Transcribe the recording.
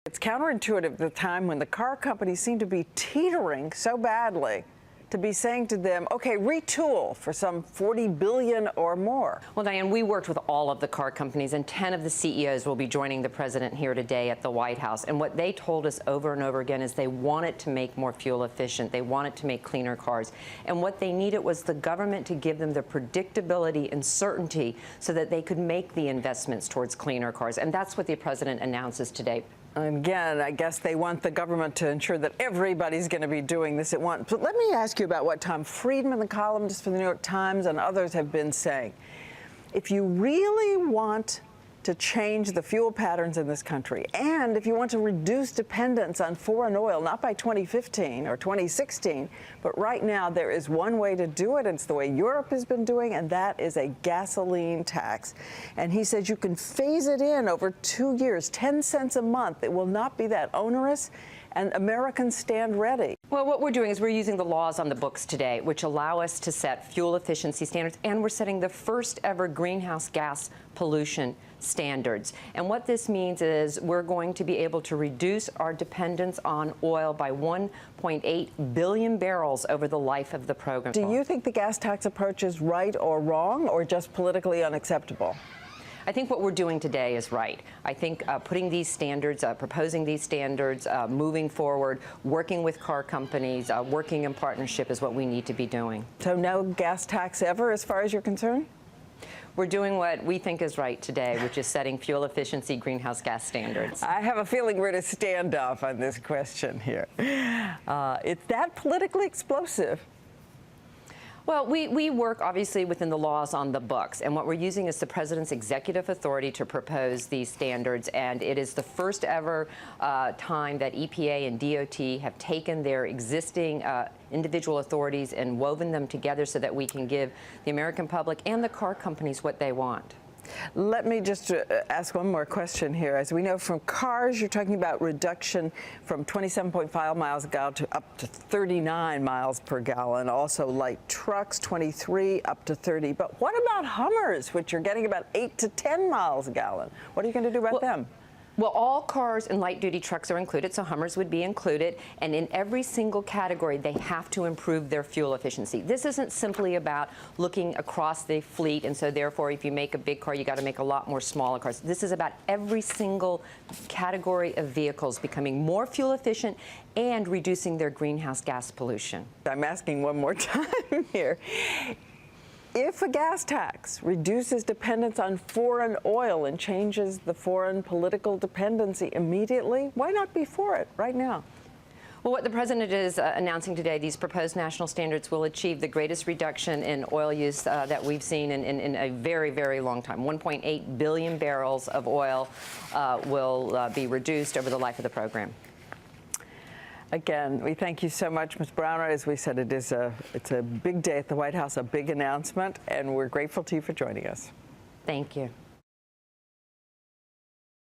It's counterintuitive at the time when the car companies seem to be teetering so badly to be saying to them, okay, retool for some $40 billion or more. Well, Diane, we worked with all of the car companies, and 10 of the CEOs will be joining the president here today at the White House. And what they told us over and over again is they wanted to make more fuel efficient. They wanted to make cleaner cars. And what they needed was the government to give them the predictability and certainty so that they could make the investments towards cleaner cars. And that's what the president announces today. Again, I guess they want the government to ensure that everybody's going to be doing this at once. But let me ask you about what Tom Friedman, the columnist for the New York Times, and others have been saying. If you really want to change the fuel patterns in this country, and if you want to reduce dependence on foreign oil, not by 2015 or 2016, but right now, there is one way to do it. It's the way Europe has been doing, and that is a gasoline tax. And he says you can phase it in over 2 years, 10 cents a month. It will not be that onerous, and Americans stand ready. Well, what we're doing is we're using the laws on the books today, which allow us to set fuel efficiency standards, and we're setting the first ever greenhouse gas pollution standards. And what this means is we're going to be able to reduce our dependence on oil by 1.8 billion barrels over the life of the program. Do you think the gas tax approach is right or wrong, or just politically unacceptable? I think what we're doing today is right. I think putting these standards, proposing these standards, moving forward, working with car companies, working in partnership is what we need to be doing. So no gas tax ever, as far as you're concerned? We're doing what we think is right today, which is setting fuel efficiency greenhouse gas standards. I have a feeling we're at a standoff on this question here. It's that politically explosive. Well, we work obviously within the laws on the books, and what we're using is the president's executive authority to propose these standards, and it is the first ever time that EPA and DOT have taken their existing individual authorities and woven them together so that we can give the American public and the car companies what they want. Let me just ask one more question here. As we know from cars, you're talking about reduction from 27.5 miles a gallon to up to 39 miles per gallon. Also light trucks, 23 up to 30. But what about Hummers, which are getting about 8 to 10 miles a gallon? What are you going to do about them? Well, all cars and light-duty trucks are included, so Hummers would be included. And in every single category, they have to improve their fuel efficiency. This isn't simply about looking across the fleet, and so therefore, if you make a big car, you got to make a lot more smaller cars. This is about every single category of vehicles becoming more fuel efficient and reducing their greenhouse gas pollution. I'm asking one more time here. If a gas tax reduces dependence on foreign oil and changes the foreign political dependency immediately, why not be for it right now? Well, what the president is announcing today, these proposed national standards will achieve the greatest reduction in oil use that we've seen in a very, very long time. 1.8 billion barrels of oil will be reduced over the life of the program. Again, we thank you so much, Ms. Browner. As we said, it's a big day at the White House, a big announcement, and we're grateful to you for joining us. Thank you.